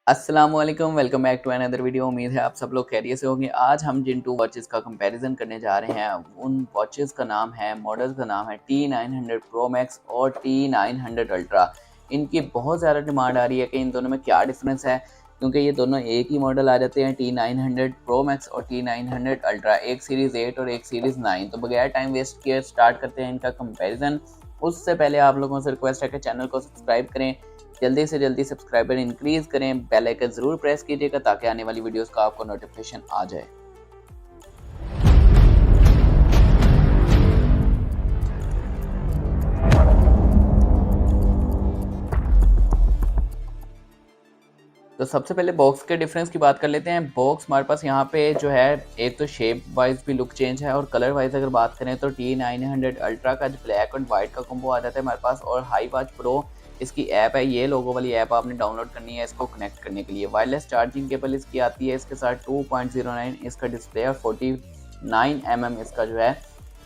अस्सलामुअलैकुम, welcome back to another video. उम्मीद है आप सब लोग खैरियत से होंगे। आज हम जिन टू वॉचेस का कंपैरिजन करने जा रहे हैं उन वॉचेस का नाम है, मॉडल्स का नाम है T900 Pro Max और T900 Ultra। इनकी बहुत ज़्यादा डिमांड आ रही है कि इन दोनों में क्या डिफरेंस है, क्योंकि ये दोनों एक ही मॉडल आ जाते हैं, T900 Pro Max और T900 Ultra, एक सीरीज़ 8 और एक सीरीज़ 9। तो बगैर टाइम वेस्ट किए स्टार्ट करते हैं इनका कंपेरिजन। उससे पहले आप लोगों से रिक्वेस्ट है कि चैनल को सब्सक्राइब करें, जल्दी से जल्दी सब्सक्राइबर इंक्रीज करें, बेल आइकन ज़रूर प्रेस कीजिएगा ताकि आने वाली वीडियोस का आपको नोटिफिकेशन आ जाए। तो सबसे पहले बॉक्स के डिफरेंस की बात कर लेते हैं। बॉक्स हमारे पास यहाँ पे जो है, एक तो शेप वाइज भी लुक चेंज है और कलर वाइज अगर बात करें तो T900 अल्ट्रा का जो ब्लैक एंड वाइट का कॉम्बो आ जाता है हमारे पास, और हाई वॉच प्रो इसकी ऐप है, ये लोगो वाली ऐप आपने डाउनलोड करनी है इसको कनेक्ट करने के लिए। वायरलेस चार्जिंग केबल इसकी आती है इसके साथ, 2.09 इसका डिस्प्ले और 49 mm इसका जो है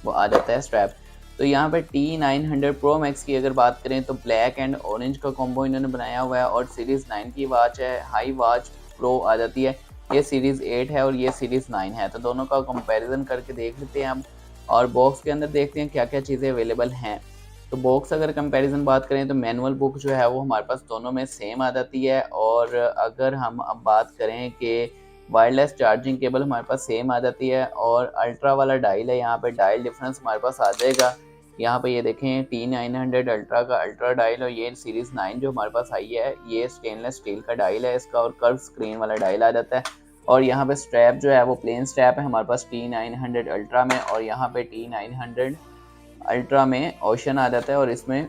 वो आ जाता है स्ट्रैप। तो यहाँ पे T900 Pro Max की अगर बात करें तो ब्लैक एंड ऑरेंज का कॉम्बो इन्होंने बनाया हुआ है, और सीरीज़ 9 की वॉच है, हाई वॉच प्रो आ जाती है। ये सीरीज़ 8 है और ये सीरीज़ 9 है, तो दोनों का कंपैरिजन करके देख लेते हैं हम, और बॉक्स के अंदर देखते हैं क्या क्या चीज़ें अवेलेबल हैं। तो बॉक्स अगर कंपैरिजन बात करें तो मैनुअल बुक जो है वो हमारे पास दोनों में सेम आ जाती है, और अगर हम अब बात करें कि वायरलेस चार्जिंग केबल हमारे पास सेम आ जाती है, और अल्ट्रा वाला डायल है, यहाँ पे डायल डिफरेंस हमारे पास आ जाएगा। यहाँ पे ये देखें T900 अल्ट्रा का अल्ट्रा डायल, और ये सीरीज़ 9 जो हमारे पास आई है ये स्टेनलेस स्टील का डायल है इसका, और कर्व स्क्रीन वाला डायल आ जाता है। और यहाँ पे स्ट्रैप जो है वो प्लेन स्ट्रैप है हमारे पास T900 अल्ट्रा में, और यहाँ पे T900 अल्ट्रा में ओशन आ जाता है, और इसमें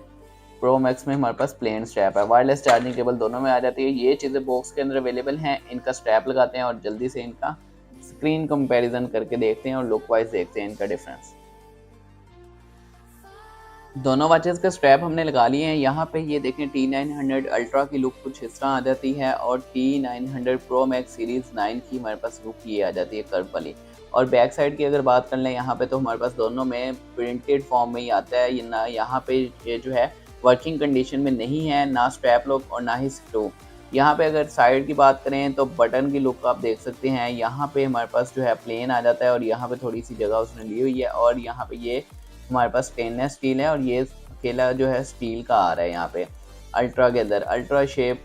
प्रो मैक्स में हमारे पास प्लेन स्ट्रैप है। वायरलेस चार्जिंग केबल दोनों में आ जाती है। ये चीज़ें बॉक्स के अंदर अवेलेबल हैं। इनका स्ट्रैप लगाते हैं और जल्दी से इनका स्क्रीन कंपैरिजन करके देखते हैं और लुक वाइज देखते हैं इनका डिफरेंस। दोनों वॉचेस का स्ट्रैप हमने लगा लिए हैं। यहाँ पे ये देखें T900 अल्ट्रा की लुक कुछ इस तरह आ जाती है, और T900 Pro Max सीरीज़ 9 की हमारे पास लुक ये आ जाती है कर्व वाली। और बैक साइड की अगर बात कर लें यहाँ पे, तो हमारे पास दोनों में प्रिंटेड फॉर्म में ही आता है। ये ना यहाँ पे ये जो है वर्किंग कंडीशन में नहीं है, ना स्ट्रैप लॉक और ना ही स्क्रू। यहाँ पे अगर साइड की बात करें तो बटन की लुक आप देख सकते हैं। यहाँ पे हमारे पास जो है प्लेन आ जाता है, और यहाँ पे थोड़ी सी जगह उसने ली हुई है, और यहाँ पे ये हमारे पास स्टेनलेस स्टील है, और ये अकेला जो है स्टील का आ रहा है यहाँ पे अल्ट्रा के अंदर। अल्ट्रा शेप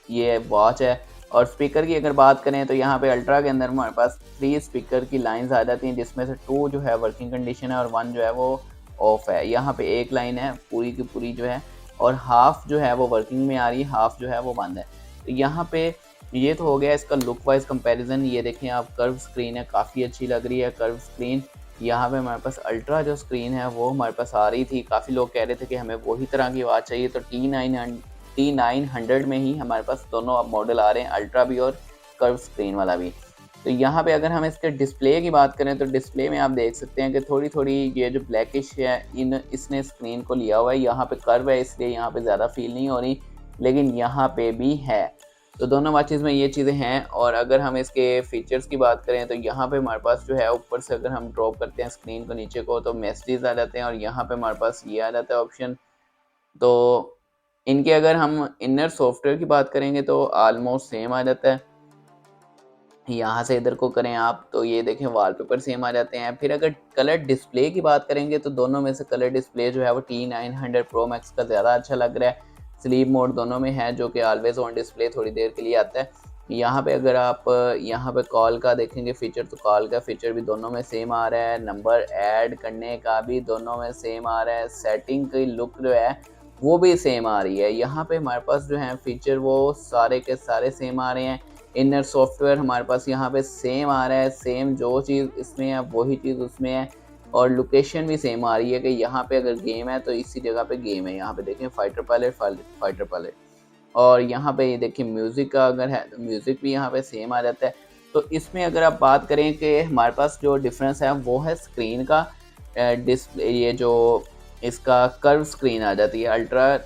ये वॉच है। और स्पीकर की अगर बात करें तो यहाँ पे अल्ट्रा के अंदर हमारे पास 3 स्पीकर की लाइंस आ जाती हैं, जिसमें से 2 जो है वर्किंग कंडीशन है और 1 जो है वो ऑफ है। यहाँ पे एक लाइन है पूरी की पूरी जो है, और हाफ जो है वो वर्किंग में आ रही है, हाफ जो है वो बंद है। तो यहाँ पे ये तो हो गया इसका लुक वाइज कंपैरिजन। ये देखें आप, कर्व स्क्रीन है, काफ़ी अच्छी लग रही है कर्व स्क्रीन। यहाँ पे हमारे पास अल्ट्रा जो स्क्रीन है वो हमारे पास आ रही थी, काफ़ी लोग कह रहे थे कि हमें वही तरह की आवाज़ चाहिए, तो T900 में ही हमारे पास दोनों अब मॉडल आ रहे हैं, अल्ट्रा भी और कर्व स्क्रीन वाला भी। तो यहाँ पे अगर हम इसके डिस्प्ले की बात करें तो डिस्प्ले में आप देख सकते हैं कि थोड़ी थोड़ी ये जो ब्लैकिश है इसने स्क्रीन को लिया हुआ है। यहाँ पे कर्व है इसलिए यहाँ पे ज़्यादा फील नहीं हो रही, लेकिन यहाँ पे भी है। तो दोनों वॉचेज़ में ये चीज़ें हैं। और अगर हम इसके फीचर्स की बात करें तो यहाँ पे हमारे पास जो है ऊपर से अगर हम ड्रॉप करते हैं स्क्रीन को नीचे को तो मैसेजेस आ जाते हैं, और यहाँ पे हमारे पास ये आ जाता है ऑप्शन। तो इनके अगर हम इनर सॉफ्टवेयर की बात करेंगे तो ऑलमोस्ट सेम आ जाता है। यहाँ से इधर को करें आप तो ये देखें वॉलपेपर सेम आ जाते हैं। फिर अगर कलर डिस्प्ले की बात करेंगे तो दोनों में से कलर डिस्प्ले जो है वो T900 Pro Max का ज़्यादा अच्छा लग रहा है। स्लीप मोड दोनों में है, जो कि ऑलवेज ऑन डिस्प्ले थोड़ी देर के लिए आता है। यहाँ पे अगर आप यहाँ पे कॉल का देखेंगे फीचर, तो कॉल का फीचर भी दोनों में सेम आ रहा है। नंबर ऐड करने का भी दोनों में सेम आ रहा है। सेटिंग की लुक जो है वो भी सेम आ रही है। यहाँ पे हमारे पास जो है फीचर वो सारे के सारे सेम आ रहे हैं। इनर सॉफ्टवेयर हमारे पास यहाँ पे सेम आ रहा है, सेम जो चीज़ इसमें है वही चीज़ उसमें है। और लोकेशन भी सेम आ रही है कि यहाँ पे अगर गेम है तो इसी जगह पे गेम है। यहाँ पे देखें फाइटर पायलट। और यहाँ पे ये देखिए म्यूज़िक का अगर है तो म्यूज़िक भी यहाँ पे सेम आ जाता है। तो इसमें अगर आप बात करें कि हमारे पास जो डिफरेंस है वो है स्क्रीन का। डिस्प्ले ये जो इसका कर्व स्क्रीन आ जाती है अल्ट्रा।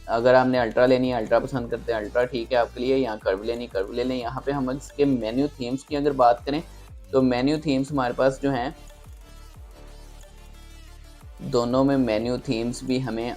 अगर आपने अल्ट्रा लेनी है, अल्ट्रा पसंद करते हैं, अल्ट्रा ठीक है आपके लिए। यहाँ कर्व लेनी, कर्व ले लें। यहाँ पे हम इसके मेन्यू थीम्स की अगर बात करें तो मेन्यू थीम्स हमारे पास जो हैं, दोनों में मेन्यू थीम्स भी हमें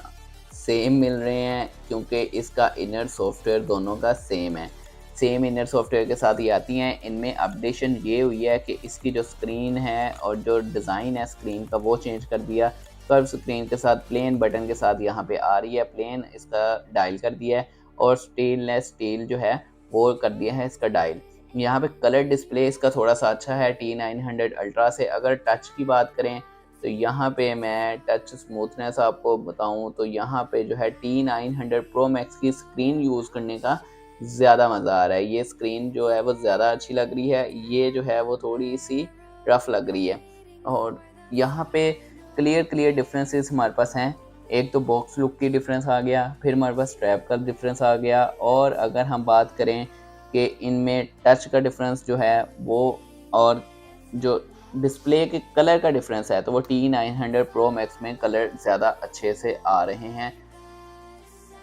सेम मिल रहे हैं, क्योंकि इसका इनर सॉफ्टवेयर दोनों का सेम है। सेम इनर सॉफ्टवेयर के साथ ये आती हैं। इनमें अपडेशन ये हुई है कि इसकी जो स्क्रीन है और जो डिज़ाइन है स्क्रीन का वो चेंज कर दिया। कर्व स्क्रीन के साथ प्लेन बटन के साथ यहाँ पे आ रही है, प्लेन इसका डायल कर दिया है और स्टेनलेस स्टील जो है वो कर दिया है इसका डायल। यहाँ पे कलर डिस्प्ले इसका थोड़ा सा अच्छा है T900 अल्ट्रा से। अगर टच की बात करें तो यहाँ पे मैं टच स्मूथनेस आपको बताऊँ तो यहाँ पे जो है T900 Pro Max की स्क्रीन यूज़ करने का ज़्यादा मज़ा आ रहा है। ये स्क्रीन जो है वो ज़्यादा अच्छी लग रही है, ये जो है वो थोड़ी सी रफ़ लग रही है। और यहाँ पे क्लियर डिफरेंसेस हमारे पास हैं। एक तो बॉक्स लुक की डिफरेंस आ गया, फिर हमारे पास स्ट्रैप का डिफरेंस आ गया, और अगर हम बात करें कि इनमें टच का डिफरेंस जो है वो, और जो डिस्प्ले के कलर का डिफरेंस है, तो वो T900 Pro Max में कलर ज़्यादा अच्छे से आ रहे हैं।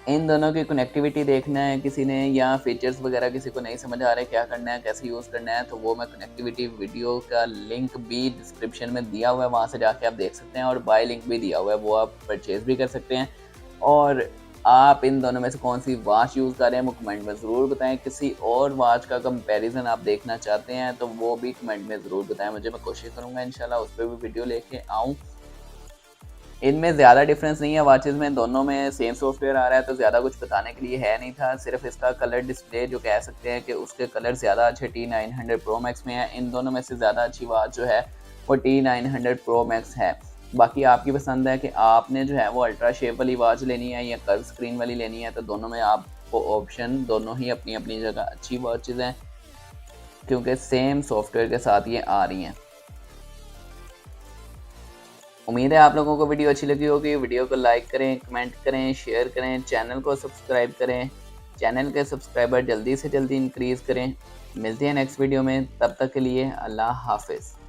इन दोनों की कनेक्टिविटी देखना है किसी ने, या फीचर्स वगैरह किसी को नहीं समझ आ रहे क्या करना है, कैसे यूज़ करना है, तो वो मैं कनेक्टिविटी वीडियो का लिंक भी डिस्क्रिप्शन में दिया हुआ है, वहाँ से जाके आप देख सकते हैं, और बाय लिंक भी दिया हुआ है, वो आप परचेज़ भी कर सकते हैं। और आप इन दोनों में से कौन सी वॉच यूज़ कर रहे हैं वो कमेंट में ज़रूर बताएं। किसी और वॉच का कंपैरिजन आप देखना चाहते हैं तो वो भी कमेंट में ज़रूर बताएं मुझे, मैं कोशिश करूँगा इंशाल्लाह उस पर भी वीडियो लेके आऊँ। इनमें ज़्यादा डिफरेंस नहीं है वॉचेज़ में, दोनों में सेम सॉफ्टवेयर आ रहा है, तो ज़्यादा कुछ बताने के लिए है नहीं था। सिर्फ इसका कलर डिस्प्ले जो कह सकते हैं कि उसके कलर ज़्यादा अच्छे T900 Pro Max में है। इन दोनों में से ज़्यादा अच्छी वॉच जो है वो T900 Pro Max है। बाकी आपकी पसंद है कि आपने जो है वो अल्ट्रा शेप वाली वॉच लेनी है या कर्व स्क्रीन वाली लेनी है, तो दोनों में आपको ऑप्शन, दोनों ही अपनी अपनी जगह अच्छी वॉचेज़ हैं, क्योंकि सेम सॉफ्टवेयर के साथ ये आ रही हैं। उम्मीद है आप लोगों को वीडियो अच्छी लगी होगी। वीडियो को लाइक करें, कमेंट करें, शेयर करें, चैनल को सब्सक्राइब करें। चैनल के सब्सक्राइबर जल्दी से जल्दी इंक्रीज़ करें। मिलते हैं नेक्स्ट वीडियो में, तब तक के लिए अल्लाह हाफ़िज़।